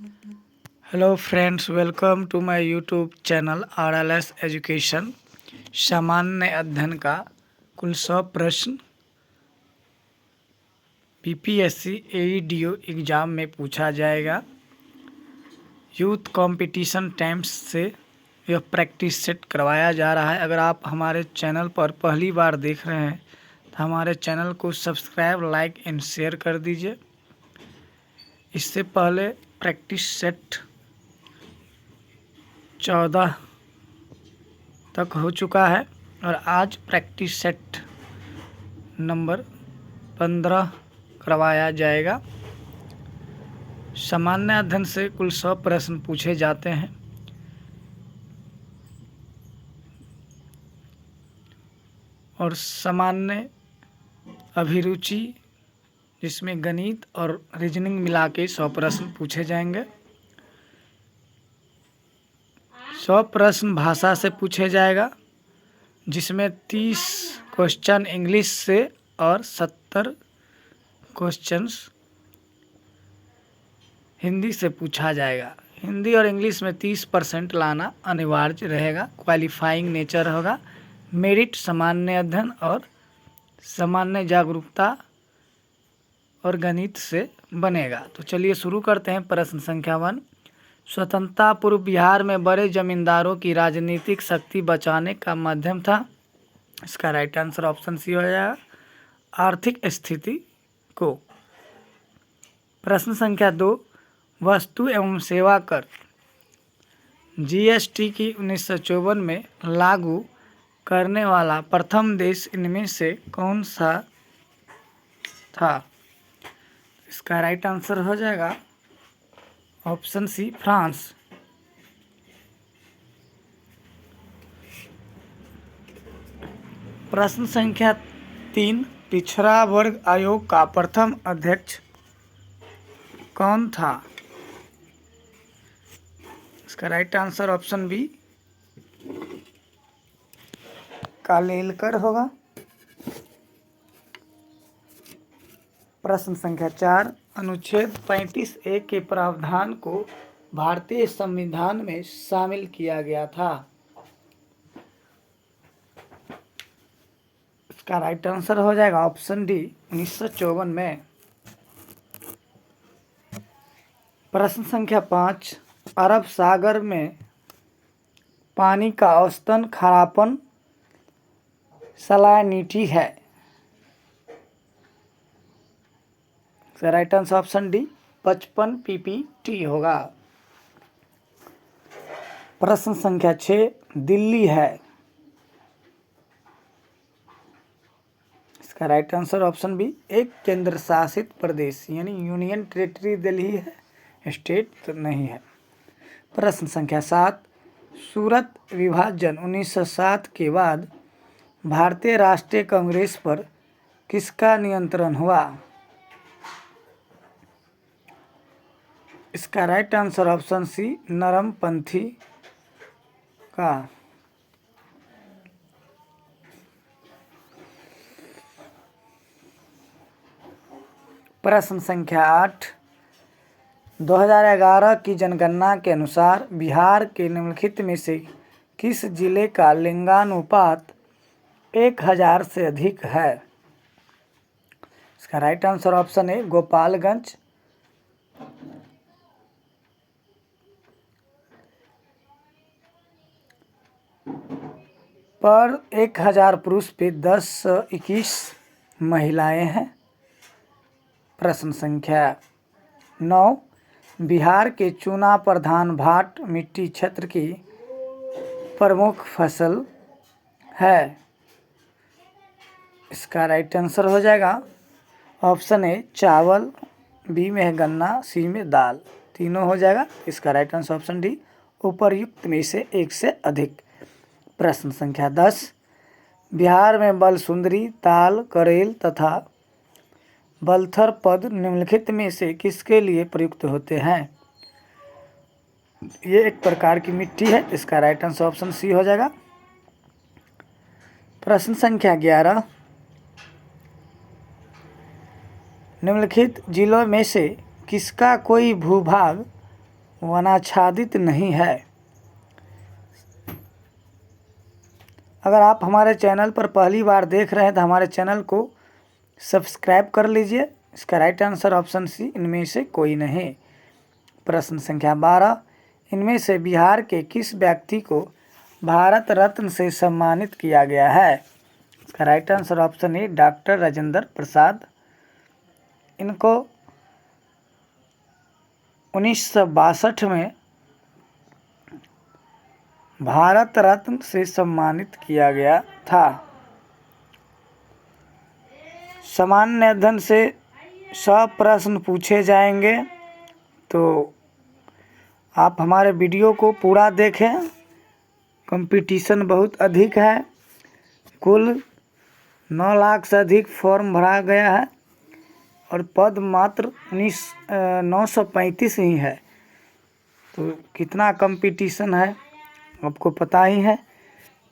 Hello friends, welcome to my YouTube channel RLS education. सामान्य अध्ययन का कुल 100 प्रश्न PPSC AEDO एग्ज़ाम में पूछा जाएगा। यूथ कंपटीशन टाइम्स से यह प्रैक्टिस सेट करवाया जा रहा है। अगर आप हमारे चैनल पर पहली बार देख रहे हैं तो हमारे चैनल को सब्सक्राइब, लाइक एंड शेयर कर दीजिए। इससे पहले प्रैक्टिस सेट 14 तक हो चुका है और आज प्रैक्टिस सेट नंबर 15 करवाया जाएगा। सामान्य अध्ययन से कुल 100 प्रश्न पूछे जाते हैं। और सामान्य अभिरुचि जिसमें गणित और रीजनिंग मिला के 100 प्रश्न पूछे जाएंगे। 100 प्रश्न भाषा से पूछे जाएगा, जिसमें 30 क्वेश्चन इंग्लिश से और 70 क्वेश्चंस हिंदी से पूछा जाएगा। हिंदी और इंग्लिश में 30% लाना अनिवार्य रहेगा। क्वालिफाइंग नेचर होगा। मेरिट सामान्य अध्ययन और सामान्य जागरूकता और गणित से बनेगा। तो चलिए शुरू करते हैं। प्रश्न संख्या 1, स्वतंत्रता पूर्व बिहार में बड़े जमींदारों की राजनीतिक शक्ति बचाने का माध्यम था। इसका राइट आंसर ऑप्शन सी हो जाएगा, आर्थिक स्थिति को। प्रश्न संख्या 2, वस्तु एवं सेवा कर GST की 1954 में लागू करने वाला प्रथम देश इनमें से कौन सा था? इसका राइट आंसर हो जाएगा ऑप्शन सी, फ्रांस। प्रश्न संख्या 3, पिछड़ा वर्ग आयोग का प्रथम अध्यक्ष कौन था? इसका right answer option B, Kalelkar होगा। प्रश्न संख्या 4, अनुच्छेद 35A के प्रावधान को भारतीय संविधान में शामिल किया गया था। इसका राइट आंसर हो जाएगा ऑप्शन डी, 1954 में। प्रश्न संख्या 5, अरब सागर में पानी का औसतन खारापन सैलिनिटी है। Right answer option D, 55 ppT होगा। प्रश्न संख्या 6, दिल्ली है। इसका राइट आंसर ऑप्शन बी, एक केंद्र शासित प्रदेश यानी यूनियन टेरिटरी दिल्ली है, स्टेट तो नहीं है। प्रश्न संख्या 7, सूरत विभाजन 1907 के बाद भारतीय राष्ट्रीय कांग्रेस पर किसका नियंत्रण हुआ? इसका राइट आंसर ऑप्शन सी, नरमपंथी का। प्रश्न संख्या 8, 2011 की जनगणना के अनुसार बिहार के निम्नलिखित में से किस जिले का लिंगानुपात 1000 से अधिक है? इसका राइट आंसर ऑप्शन है गोपालगंज। पर 1000 पुरुष पे 10-21 महिलाएं हैं। प्रश्न संख्या 9, बिहार के चूना प्रधान भाट मिट्टी क्षेत्र की प्रमुख फसल है। इसका राइट आंसर हो जाएगा ऑप्शन ए, चावल, बी में है गन्ना, सी में दाल, तीनों हो जाएगा। इसका राइट आंसर ऑप्शन डी, उपर्युक्त में से एक से अधिक। प्रश्न संख्या 10, बिहार में बलसुंदरी, ताल, करेल तथा बलथर पद निम्नलिखित में से किसके लिए प्रयुक्त होते हैं? ये एक प्रकार की मिट्टी है। इसका राइट आंसर ऑप्शन सी हो जाएगा। प्रश्न संख्या 11, निम्नलिखित जिलों में से किसका कोई भूभाग वनाच्छादित नहीं है। अगर आप हमारे चैनल पर पहली बार देख रहे हैं तो हमारे चैनल को सब्सक्राइब कर लीजिए। इसका राइट आंसर ऑप्शन सी, इनमें से कोई नहीं। प्रश्न संख्या 12, इनमें से बिहार के किस व्यक्ति को भारत रत्न से सम्मानित किया गया है? इसका right answer option A, doctor Rajendra Prasad. इनको 1962 में भारत रत्न से सम्मानित किया गया था। सामान्य अध्ययन से 100 प्रश्न पूछे जाएंगे, तो आप हमारे वीडियो को पूरा देखें। कंपटीशन बहुत अधिक है, कुल 9 लाख से अधिक फॉर्म भरा गया है और पद मात्र 935 ही है। तो कितना कंपटीशन है आपको पता ही है।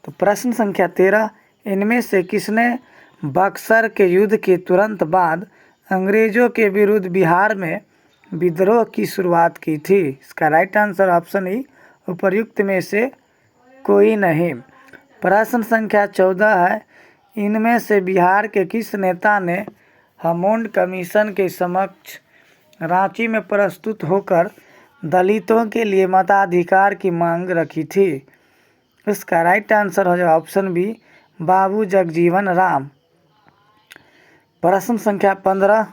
तो प्रश्न संख्या 13, इनमें से किसने बक्सर के युद्ध के तुरंत बाद अंग्रेजों के विरुद्ध बिहार में विद्रोह की शुरुआत की थी? इसका राइट आंसर ऑप्शन ई, उपर्युक्त में से कोई नहीं। प्रश्न संख्या 14 है, इनमें से बिहार के किस नेता ने हामोंड कमीशन के समक्ष रांची में प्रस्तुत होकर दलितों के लिए मताधिकार की मांग रखी थी? इसका राइट आंसर हो जाएगा ऑप्शन बी, बाबू जगजीवन राम। प्रश्न संख्या 15,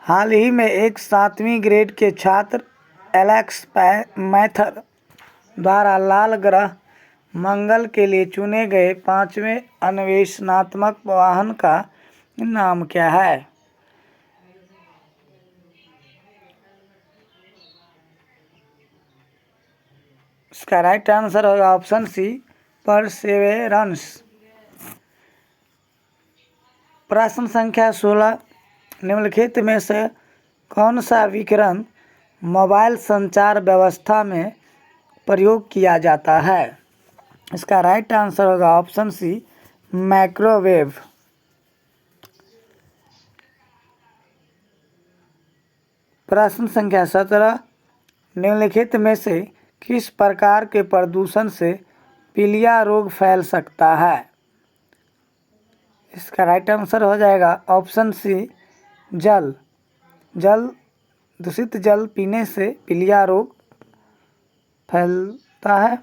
हाल ही में एक 7वीं ग्रेड के छात्र एलेक्स मैथर द्वारा लाल ग्रह मंगल के लिए चुने गए 5वें अन्वेषणात्मक वाहन का नाम क्या है? इसका राइट आंसर होगा ऑप्शन सी, परसेवेरेंस। प्रश्न संख्या 16, निम्नलिखित में से कौन सा विकिरण मोबाइल संचार व्यवस्था में प्रयोग किया जाता है? इसका राइट आंसर होगा ऑप्शन सी, माइक्रोवेव। प्रश्न संख्या 17, निम्नलिखित में से किस प्रकार के प्रदूषण से पीलिया रोग फैल सकता है? इसका राइट आंसर हो जाएगा ऑप्शन सी, जल। दूषित जल पीने से पीलिया रोग फैलता है।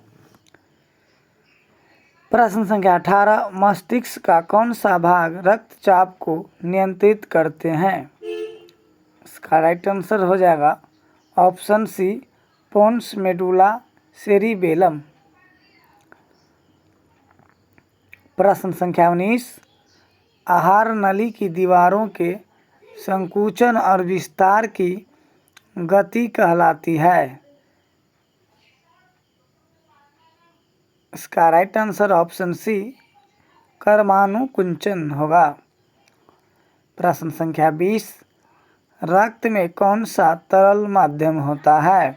प्रश्न संख्या 18, मस्तिष्क का कौन सा भाग रक्तचाप को नियंत्रित करते हैं? इसका राइट आंसर हो जाएगा option C, pons medulla cerebellum. प्रश्न संख्या 19, आहार नली की दीवारों के संकुचन और विस्तार की गति कहलाती है? इसका राइट आंसर ऑप्शन सी, कर्मानुकुंचन होगा। प्रश्न संख्या 20, रक्त में कौन सा तरल माध्यम होता है?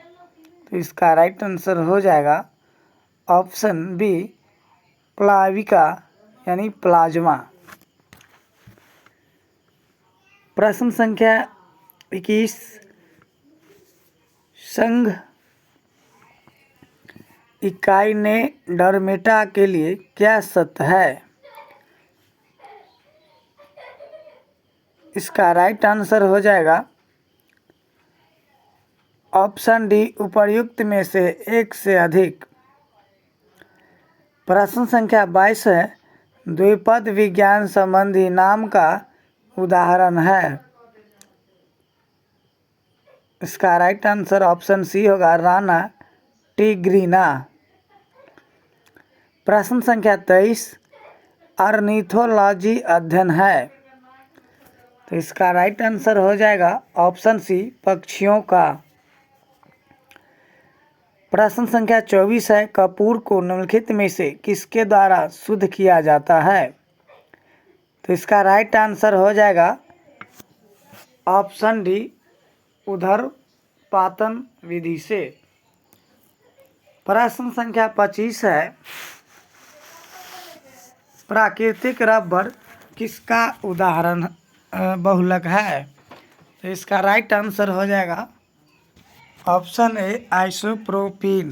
तो इसका राइट आंसर हो जाएगा ऑप्शन बी, प्लाविका यानी प्लाज्मा। प्रश्न संख्या 21, संघ इकाई ने डरमेटा के लिए क्या सत्य है? इसका राइट आंसर हो जाएगा ऑप्शन डी, उपर्युक्त में से एक से अधिक। प्रश्न संख्या 22 है, द्विपद विज्ञान संबंधी नाम का उदाहरण है? इसका राइट आंसर ऑप्शन सी होगा, राना टिग्रीना। प्रश्न संख्या 23, ऑर्निथोलॉजी अध्ययन है? तो इसका राइट आंसर हो जाएगा ऑप्शन सी, पक्षियों का। प्रश्न संख्या 24 है, कपूर को निम्नलिखित में से किसके द्वारा शुद्ध किया जाता है? तो इसका राइट आंसर हो जाएगा ऑप्शन डी, उदरपातन विधि से। प्रश्न संख्या 25 है, प्राकृतिक रबर किसका उदाहरण बहुलक है? तो इसका राइट आंसर हो जाएगा ऑप्शन ए आइसोप्रोपीन।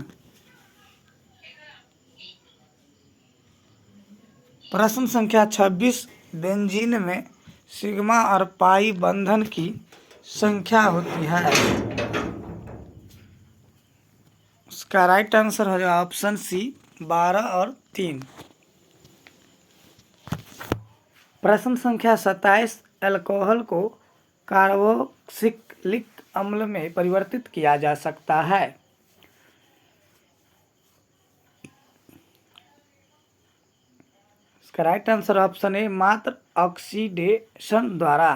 प्रश्न संख्या 26, बेंजीन में सिग्मा और पाई बंधन की संख्या होती है। इसका राइट आंसर हो जाएगा ऑप्शन सी 12 और 3। प्रश्न संख्या 27, अल्कोहल को कार्बोक्सिलिक अम्ल में परिवर्तित किया जा सकता है। इसका राइट आंसर ऑप्शन ए मात्र ऑक्सीडेशन द्वारा।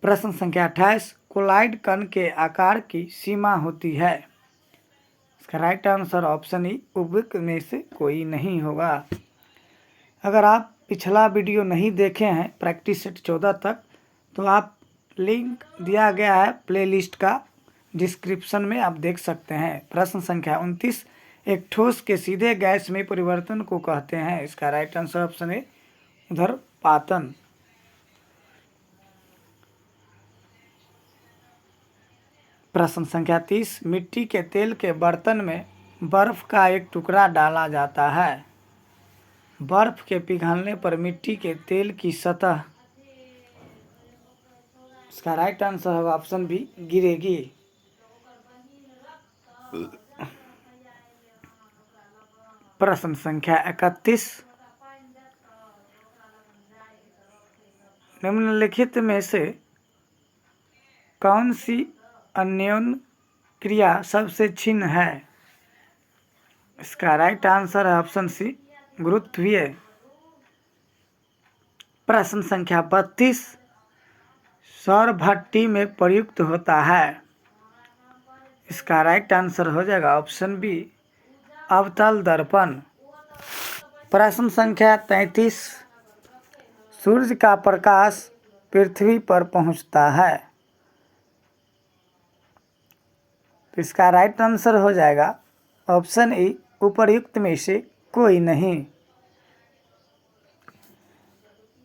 प्रश्न संख्या 28, कोलाइड कण के आकार की सीमा होती है। इसका राइट आंसर ऑप्शन ई उपयुक्त में से कोई नहीं होगा। अगर आप पिछला वीडियो नहीं देखे हैं प्रैक्टिस सेट 14 तक, तो आप लिंक दिया गया है प्लेलिस्ट का, डिस्क्रिप्शन में आप देख सकते हैं। प्रश्न संख्या 29, एक ठोस के सीधे गैस में परिवर्तन को कहते हैं। इसका राइट आंसर ऑप्शन है ऊर्ध्वपातन। प्रश्न संख्या 30, मिट्टी के तेल के बर्तन में बर्फ का एक टुकड़ा डाला जाता है। बर्फ के पिघलने पर मिट्टी के तेल की सतह, इसका राइट आंसर होगा ऑप्शन बी गिरेगी। प्रश्न संख्या 31, निम्नलिखित में से कौन सी अन्योन क्रिया सबसे क्षीण है। इसका राइट आंसर है ऑप्शन सी गुरुत्वीय। प्रश्न संख्या 32, सौर भट्टी में प्रयुक्त होता है। इसका राइट आंसर हो जाएगा ऑप्शन बी अवतल दर्पण। प्रश्न संख्या 33, सूर्य का प्रकाश पृथ्वी पर पहुंचता है। तो इसका राइट आंसर हो जाएगा ऑप्शन ए उपर्युक्त में से कोई नहीं।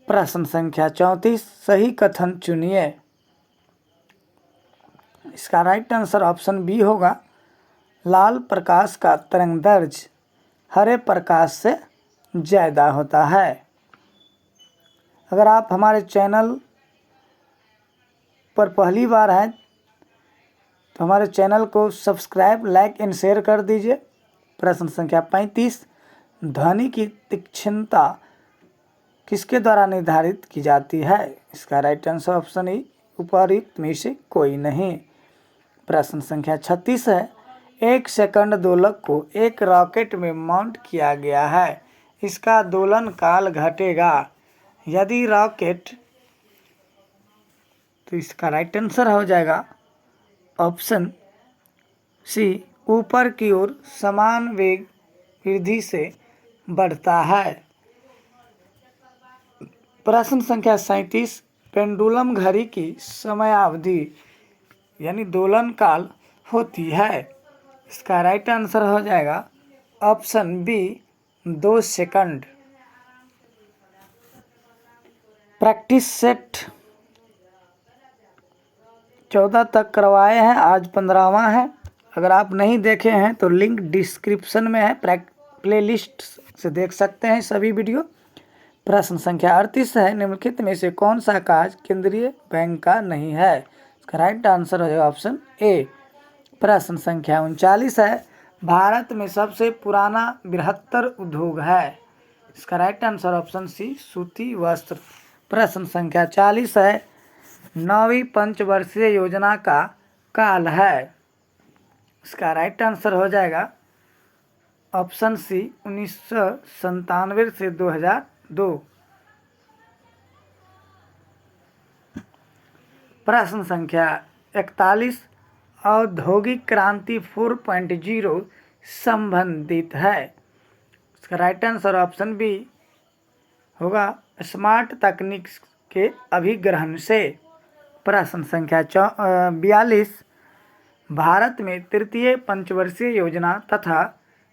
प्रश्न संख्या 34, सही कथन चुनिए। इसका राइट आंसर ऑप्शन बी होगा लाल प्रकाश का तरंगदैर्घ्य हरे प्रकाश से ज़्यादा होता है। अगर आप हमारे चैनल पर पहली बार हैं तो हमारे चैनल को सब्सक्राइब, लाइक एंड शेयर कर दीजिए। प्रश्न संख्या 35, ध्वनि की तीक्ष्णता किसके द्वारा निर्धारित की जाती है। इसका राइट आंसर ऑप्शन ई उपर्युक्त में से कोई नहीं। प्रश्न संख्या 36 है, एक सेकंड दोलक को एक रॉकेट में माउंट किया गया है। इसका दोलन काल घटेगा यदि रॉकेट, तो इसका राइट आंसर हो जाएगा ऑप्शन सी ऊपर की ओर समान वेग वृद्धि से बढ़ता है। प्रश्न संख्या 37, पेंडुलम घड़ी की समयावधि यानी दोलन काल होती है। इसका राइट आंसर हो जाएगा option B 2 second. Practice set 14 तक करवाए हैं, आज 15वां है। अगर आप नहीं देखे हैं तो लिंक डिस्क्रिप्शन में है, प्लेलिस्ट से देख सकते हैं सभी वीडियो। प्रश्न संख्या 38 है, निम्नलिखित में से कौन सा काज केंद्रीय बैंक का नहीं है। इसका राइट आंसर हो जाएगा ऑप्शन ए। प्रश्न संख्या 39 है, भारत में सबसे पुराना बृहत्तर उद्योग है। इसका राइट आंसर ऑप्शन सी सूती वस्त्र। प्रश्न संख्या 40 है, 9वीं पंचवर्षीय योजना का काल है। इसका राइट आंसर हो जाएगा ऑप्शन सी 1997 से 2002। प्रश्न संख्या 41, औद्योगिक क्रांति 4.0 संबंधित है। इसका राइट आंसर ऑप्शन बी होगा स्मार्ट तकनीक के अभिग्रहण से। प्रश्न संख्या 42, भारत में तृतीय पंचवर्षीय योजना तथा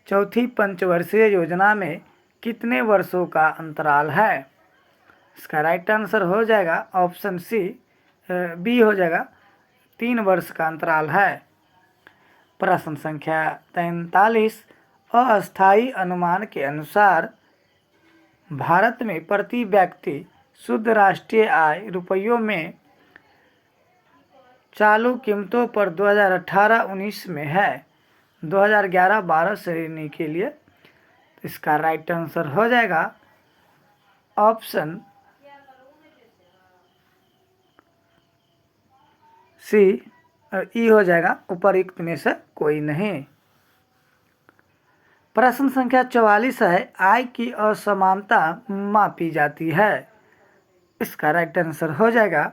चौथी पंचवर्षीय योजना में कितने वर्षों का अंतराल है। इसका राइट आंसर हो जाएगा ऑप्शन सी बी हो जाएगा 3 वर्ष का अंतराल है। प्रश्न संख्या 43, अस्थायी अनुमान के अनुसार भारत में प्रति व्यक्ति शुद्ध राष्ट्रीय आय रुपयों में चालू कीमतों पर 2018-19 में है 2011-12 श्रेणी के लिए। इसका राइट आंसर हो जाएगा ऑप्शन सी ई हो जाएगा, उपयुक्त में से कोई नहीं। प्रश्न संख्या 44 है, आय की असमानता मापी जाती है। इसका राइट आंसर हो जाएगा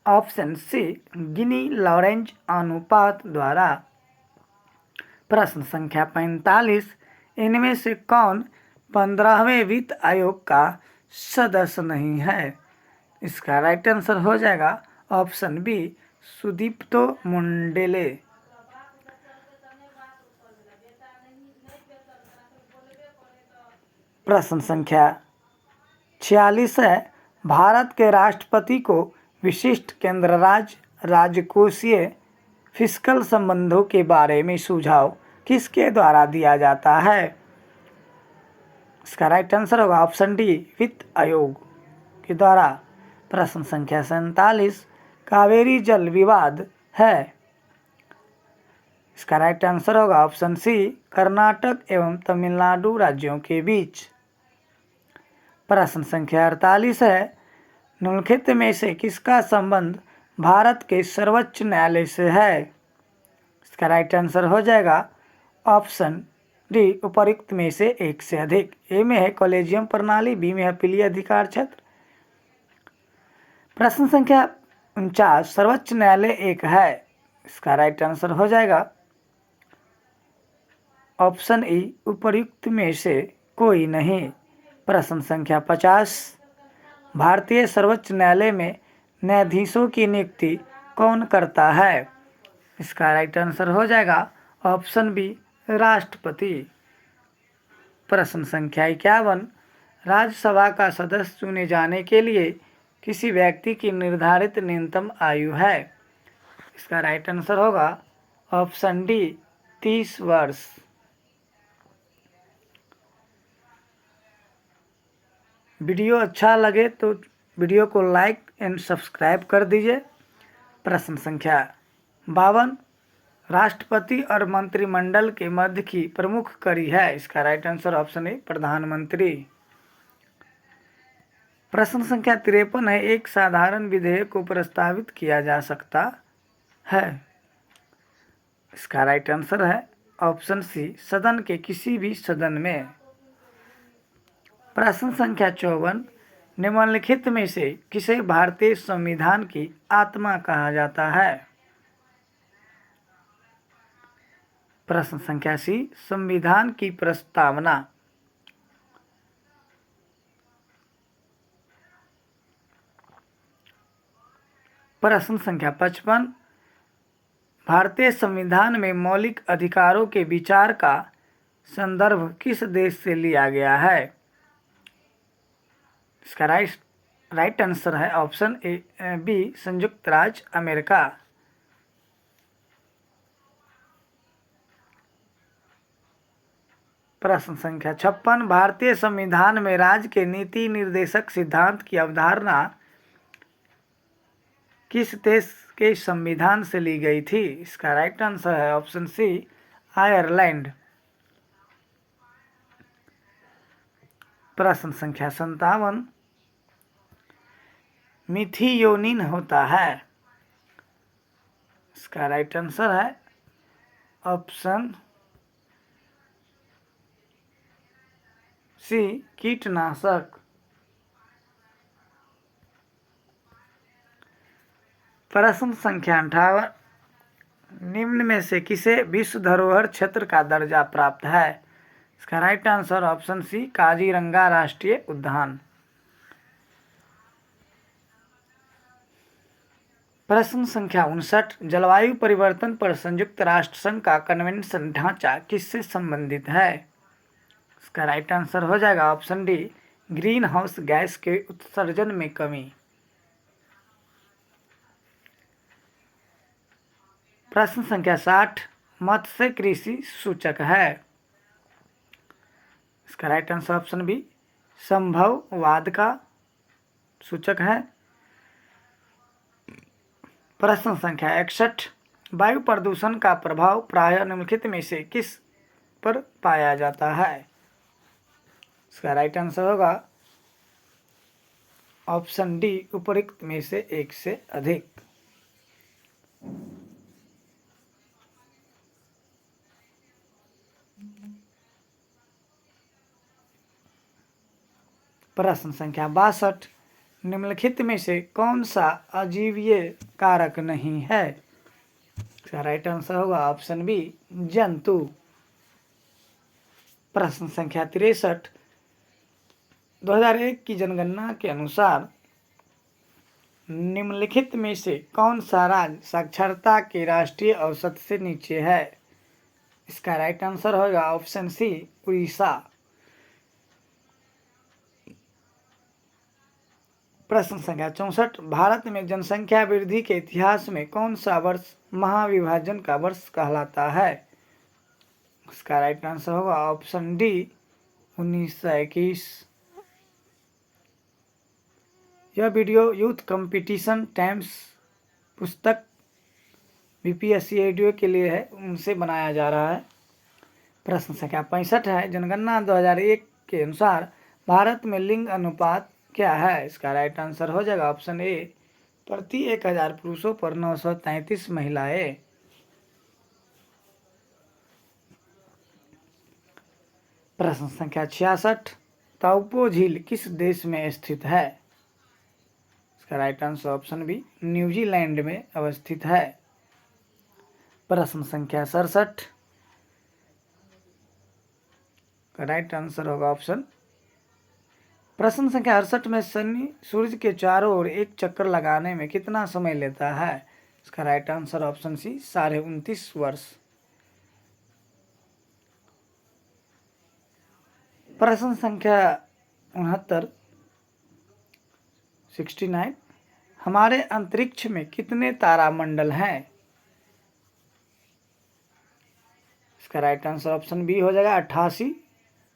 ऑप्शन सी, गिनी लॉरेंज अनुपात द्वारा। प्रश्न संख्या 45, इनमें से कौन 15वें वित्त आयोग का सदस्य नहीं है। इसका राइट आंसर हो जाएगा ऑप्शन बी, सुदीप्तो मुंडेले। प्रश्न संख्या 46 है, भारत के राष्ट्रपति को विशिष्ट केंद्र राज्य राजकोषीय फिस्कल संबंधों के बारे में सुझाव किसके द्वारा दिया जाता है। इसका राइट आंसर होगा ऑप्शन डी, वित्त आयोग के द्वारा। प्रश्न संख्या 47, कावेरी जल विवाद है। इसका राइट आंसर होगा ऑप्शन सी, कर्नाटक एवं तमिलनाडु राज्यों के बीच। प्रश्न संख्या 48 है, निम्नलिखित में से किसका संबंध भारत के सर्वोच्च न्यायालय से है। इसका राइट आंसर हो जाएगा ऑप्शन डी, उपयुक्त में से एक से अधिक। ए में है कॉलेजियम प्रणाली, बी में है अपीलीय अधिकार क्षेत्र। प्रश्न संख्या 49, सर्वोच्च न्यायालय एक है। इसका राइट आंसर हो जाएगा ऑप्शन ई, उपयुक्त में से कोई नहीं। प्रश्न संख्या 50, भारतीय सर्वोच्च न्यायालय में न्यायाधीशों की नियुक्ति कौन करता है। इसका राइट आंसर हो जाएगा ऑप्शन बी, राष्ट्रपति। प्रश्न संख्या 51, राज्यसभा का सदस्य चुने जाने के लिए किसी व्यक्ति की निर्धारित न्यूनतम आयु है। इसका राइट आंसर होगा ऑप्शन डी, 30 वर्ष। वीडियो अच्छा लगे तो वीडियो को लाइक एंड सब्सक्राइब कर दीजिए। प्रश्न संख्या 52, राष्ट्रपति और मंत्रिमंडल के मध्य की प्रमुख कड़ी है। इसका राइट आंसर ऑप्शन ए, प्रधानमंत्री। प्रश्न संख्या 53 है, एक साधारण विधेयक को प्रस्तावित किया जा सकता है। इसका राइट आंसर है ऑप्शन सी, सदन के किसी भी सदन में। प्रश्न संख्या 54, निम्नलिखित में से किसे भारतीय संविधान की आत्मा कहा जाता है। प्रश्न संख्या सी, संविधान की प्रस्तावना। प्रश्न संख्या 55, भारतीय संविधान में मौलिक अधिकारों के विचार का संदर्भ किस देश से लिया गया है। इसका राइट आंसर है ऑप्शन ए बी, संयुक्त राज्य अमेरिका। प्रश्न संख्या 56, भारतीय संविधान में राज्य के नीति निर्देशक सिद्धांत की अवधारणा किस देश के संविधान से ली गई थी। इसका राइट आंसर है ऑप्शन सी, आयरलैंड। प्रश्न संख्या 57, मिथियोनिन होता है। इसका राइट आंसर है ऑप्शन सी, कीटनाशक। प्रश्न संख्या 58, निम्न में से किसे विश्व धरोहर क्षेत्र का दर्जा प्राप्त है। इसका right answer option C, Kaziranga राष्ट्रीय उद्यान। प्रश्न संख्या 59, जलवायु परिवर्तन पर संयुक्त राष्ट्र संघ का कन्वेंशन ढांचा किससे संबंधित है। इसका राइट आंसर हो जाएगा option D, green house gas के उत्सर्जन में कमी। प्रश्न संख्या 60 मत्स्य कृषि सूचक है। इसका राइट आंसर ऑप्शन बी संभववाद का सूचक है। प्रश्न संख्या 61 वायु प्रदूषण का प्रभाव प्रायः निम्नलिखित में से किस पर पाया जाता है। इसका राइट आंसर होगा ऑप्शन डी उपरोक्त में से एक से अधिक। प्रश्न संख्या 62 निम्नलिखित में से कौन सा अजीवीय कारक नहीं है। इसका राइट आंसर होगा ऑप्शन बी जंतु। प्रश्न संख्या 63 2001 की जनगणना के अनुसार निम्नलिखित में से कौन सा राज्य साक्षरता के राष्ट्रीय औसत से नीचे है। इसका राइट आंसर होगा ऑप्शन सी उड़ीसा। प्रश्न संख्या 64 भारत में जनसंख्या वृद्धि के इतिहास में कौन सा वर्ष महाविभाजन का वर्ष कहलाता है। इसका राइट आंसर होगा ऑप्शन डी 1921। यह वीडियो यूथ कंपटीशन टाइम्स पुस्तक बीपीएससी एडीओ के लिए है, उनसे बनाया जा रहा है। प्रश्न संख्या 65 है जनगणना 2001 के अनुसार भारत में लिंग अनुपात क्या है। इसका राइट आंसर हो जाएगा ऑप्शन ए प्रति 1000 पुरुषों पर 933 महिलाएं। प्रश्न संख्या 66 ताउपो झील किस देश में स्थित है। इसका right answer option B New Zealand में अवस्थित है। प्रश्न संख्या 67 का राइट आंसर होगा ऑप्शन। प्रश्न संख्या 68 में शनि सूर्य के चारों ओर एक चक्कर लगाने में कितना समय लेता है। इसका राइट आंसर ऑप्शन सी 29.5 वर्ष। प्रश्न संख्या 69 हमारे अंतरिक्ष में कितने तारामंडल हैं। इसका राइट आंसर ऑप्शन बी हो जाएगा 88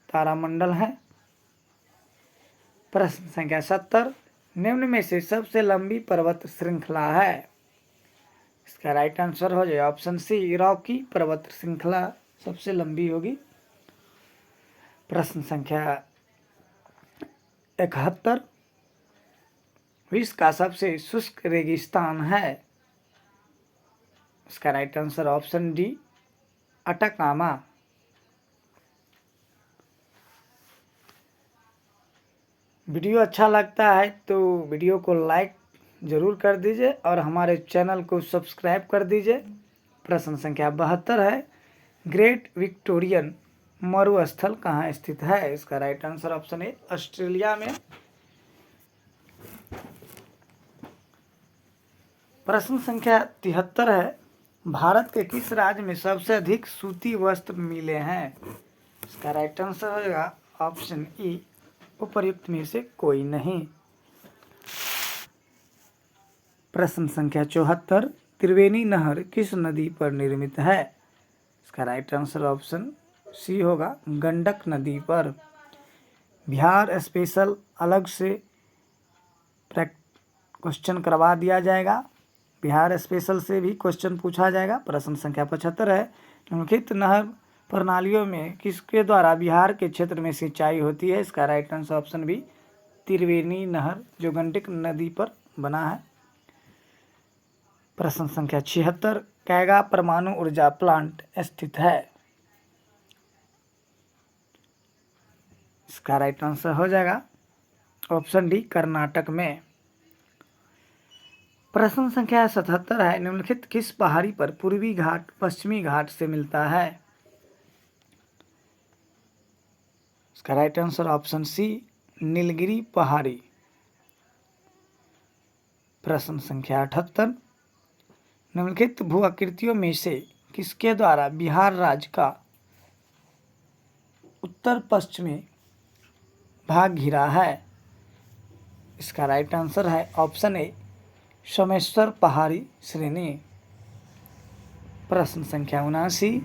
तारामंडल हैं। प्रश्न संख्या 70 निम्न में से सबसे लंबी पर्वत श्रृंखला है। इसका राइट आंसर हो जाएगा ऑप्शन सी रॉकी पर्वत श्रृंखला सबसे लंबी होगी। प्रश्न संख्या 71 विश्व का सबसे शुष्क रेगिस्तान है। इसका right answer option D Atacama. Video अच्छा लगता है तो वीडियो को लाइक ज़रूर कर दीजिए और हमारे चैनल को सब्सक्राइब कर दीजिए। प्रश्न संख्या 72 है ग्रेट विक्टोरियन मरुस्थल कहाँ स्थित है। इसका right answer option A Australia में। प्रश्न संख्या 73 है भारत के किस राज्य में सबसे अधिक सूती वस्त्र मिले हैं। इसका राइट आंसर होगा ऑप्शन ई उपर्युक्त में से कोई नहीं। प्रश्न संख्या 74 त्रिवेणी नहर किस नदी पर निर्मित है। इसका राइट आंसर ऑप्शन सी होगा गंडक नदी पर। बिहार स्पेशल अलग से क्वेश्चन करवा दिया जाएगा। बिहार स्पेशल से भी क्वेश्चन पूछा जाएगा। प्रश्न संख्या 75 है निम्नलिखित नहर प्रणालियों में किसके द्वारा बिहार के क्षेत्र में सिंचाई होती है। इसका राइट आंसर ऑप्शन बी त्रिवेणी नहर जो गंडक नदी पर बना है। प्रश्न संख्या 76 कैगा परमाणु ऊर्जा प्लांट स्थित है। इसका राइट आंसर हो जाएगा ऑप्शन डी कर्नाटक में। प्रश्न संख्या 77 है निम्नलिखित किस पहाड़ी पर पूर्वी घाट पश्चिमी घाट से मिलता है। इसका right answer option C Nilgiri पहाड़ी। प्रश्न संख्या 78 निम्नलिखित भू आकृतियों में से किसके द्वारा बिहार राज्य का उत्तर पश्चिमी भाग घिरा है। इसका राइट आंसर है ऑप्शन ए सोमेश्वर पहाड़ी श्रेणी। प्रश्न संख्या 79,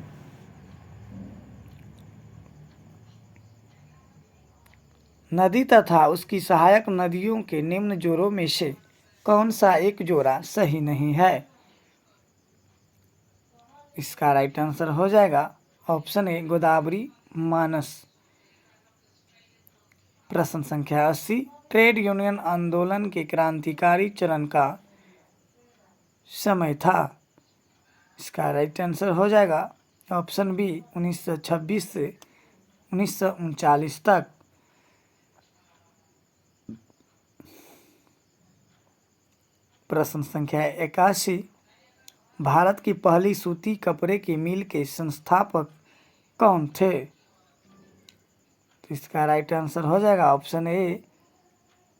नदी तथा उसकी सहायक नदियों के निम्न जोड़ों में से कौन सा एक जोड़ा सही नहीं है? इसका राइट आंसर हो जाएगा ऑप्शन ए गोदावरी मानस। प्रश्न संख्या 80, ट्रेड यूनियन आंदोलन के क्रांतिकारी चरण का समय था। इसका राइट आंसर हो जाएगा ऑप्शन बी 1926 से 1939 तक। प्रश्न संख्या 81, भारत की पहली सूती कपड़े की मिल के संस्थापक कौन थे? तो इसका राइट आंसर हो जाएगा ऑप्शन ए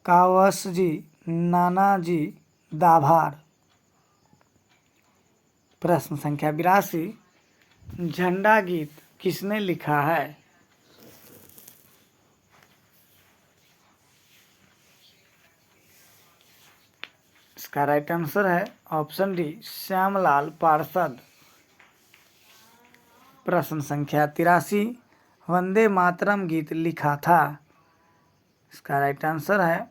कावसजी नानाजी दाभार। प्रश्न संख्या 82, झंडा गीत किसने लिखा है? इसका राइट आंसर है ऑप्शन डी श्यामलाल पार्षद। प्रश्न संख्या 83, वंदे मातरम गीत लिखा था। इसका राइट आंसर है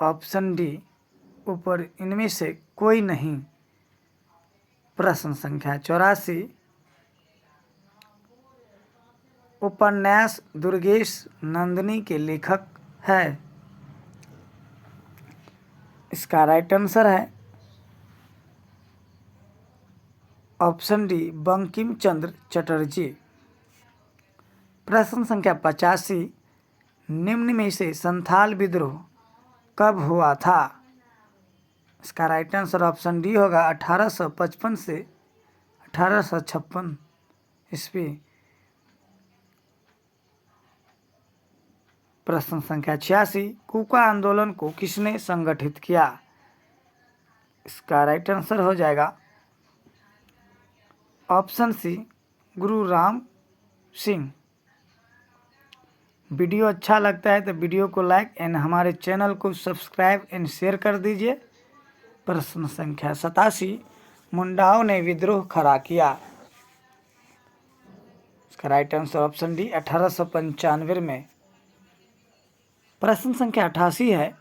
ऑप्शन डी ऊपर इनमें से कोई नहीं। प्रश्न संख्या 84, उपन्यास दुर्गेश नंदिनी के लेखक है। इसका राइट आंसर है ऑप्शन डी बंकिम चंद्र चटर्जी। प्रश्न संख्या 85, निम्न में से संथाल विद्रोह कब हुआ था? इसका राइट आंसर ऑप्शन डी होगा 1855 से 1856 ईस्वी। प्रश्न संख्या 86, कूका आंदोलन को किसने संगठित किया? इसका राइट आंसर हो जाएगा ऑप्शन सी गुरु राम सिंह। वीडियो अच्छा लगता है तो वीडियो को लाइक एंड हमारे चैनल को सब्सक्राइब एंड शेयर कर दीजिए। प्रश्न संख्या 87, मुंडाओं ने विद्रोह खड़ा किया। इसका राइट आंसर ऑप्शन डी 1895 में। प्रश्न संख्या 88 है,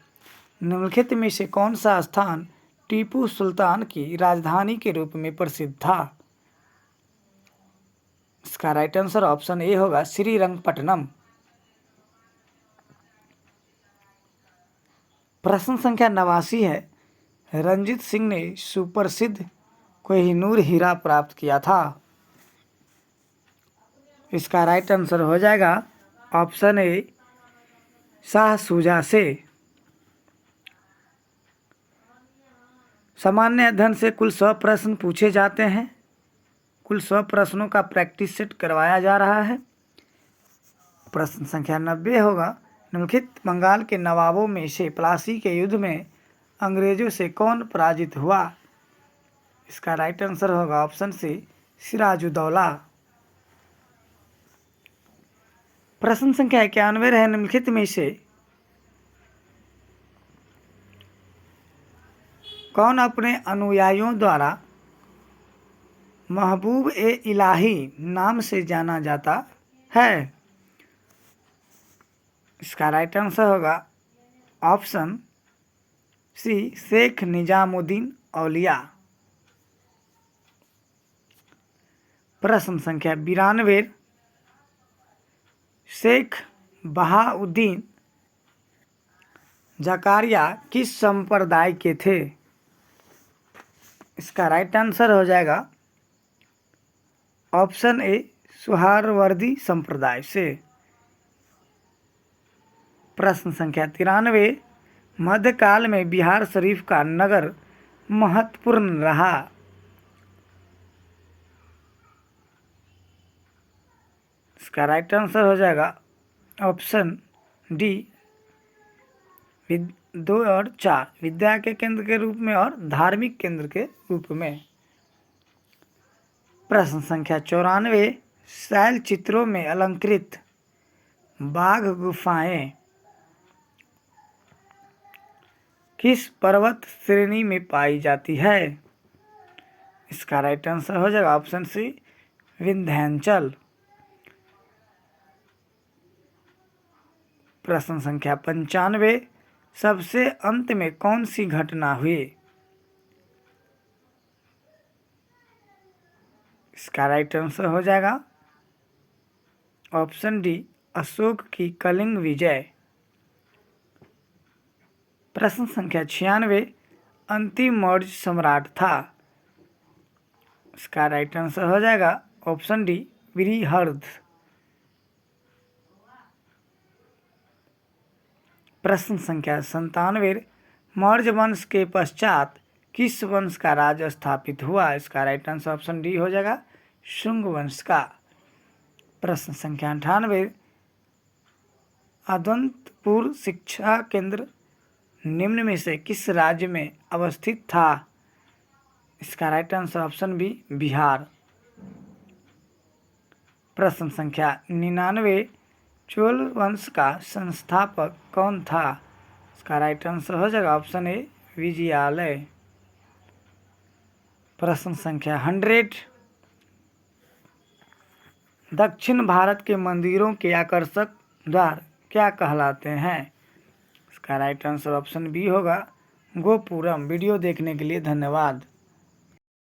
निम्नलिखित में से कौन सा स्थान टीपू सुल्तान की राजधानी के रूप में प्रसिद्ध था? इसका राइट आंसर ऑप्शन ए होगा श्रीरंगपट्टनम। प्रश्न संख्या 89 है, रंजीत सिंह ने सुप्रसिद्ध कोहिनूर हीरा प्राप्त किया था। इसका राइट आंसर हो जाएगा ऑप्शन ए शाह शुजा से। सामान्य अध्ययन से कुल 100 प्रश्न पूछे जाते हैं। कुल 100 प्रश्नों का प्रैक्टिस सेट करवाया जा रहा है। प्रश्न संख्या 90 होगा, निम्नलिखित बंगाल के नवाबों में से प्लासी के युद्ध में अंग्रेजों से कौन पराजित हुआ? इसका राइट आंसर होगा ऑप्शन सी सिराजुद्दौला। प्रश्न संख्या 91 है, निम्नलिखित में से कौन अपने अनुयायियों द्वारा महबूब ए इलाही नाम से जाना जाता है? इसका राइट आंसर होगा ऑप्शन सी शेख निजामुद्दीन औलिया। प्रश्न संख्या 92, शेख बहाउद्दीन जकारिया किस संप्रदाय के थे? इसका राइट आंसर हो जाएगा ऑप्शन ए सुहारवर्दी संप्रदाय से। प्रश्न संख्या 93, मध्यकाल में बिहार शरीफ का नगर महत्वपूर्ण रहा। इसका राइट आंसर हो जाएगा ऑप्शन डी 2 और 4, विद्या के केंद्र के रूप में और धार्मिक केंद्र के रूप में। प्रश्न संख्या 94, शैल चित्रों में अलंकृत बाघ गुफाएं किस पर्वत श्रेणी में पाई जाती है? इसका राइट आंसर हो जाएगा ऑप्शन सी विंध्याचल। प्रश्न संख्या 95, सबसे अंत में कौन सी घटना हुई? इसका राइट आंसर हो जाएगा ऑप्शन डी अशोक की कलिंग विजय। प्रश्न संख्या 96, अंतिम मौर्य सम्राट था? इसका राइट आंसर हो जाएगा ऑप्शन डी बृहद्रथ। प्रश्न संख्या 97, मौर्य वंश के पश्चात किस वंश का राज स्थापित हुआ? इसका राइट आंसर ऑप्शन डी हो जाएगा शुंग वंश का। प्रश्न संख्या 98, अदंतपुर शिक्षा केंद्र निम्न में से किस राज्य में अवस्थित था? इसका right answer option B Bihar. प्रश्न संख्या 99, चोल वंश का संस्थापक कौन था? इसका राइट आंसर हो जाएगा ऑप्शन ए विजयालय। प्रश्न संख्या 100, दक्षिण भारत के मंदिरों के आकर्षक द्वार क्या कहलाते हैं? इसका राइट आंसर ऑप्शन बी होगा गोपुरम। वीडियो देखने के लिए धन्यवाद।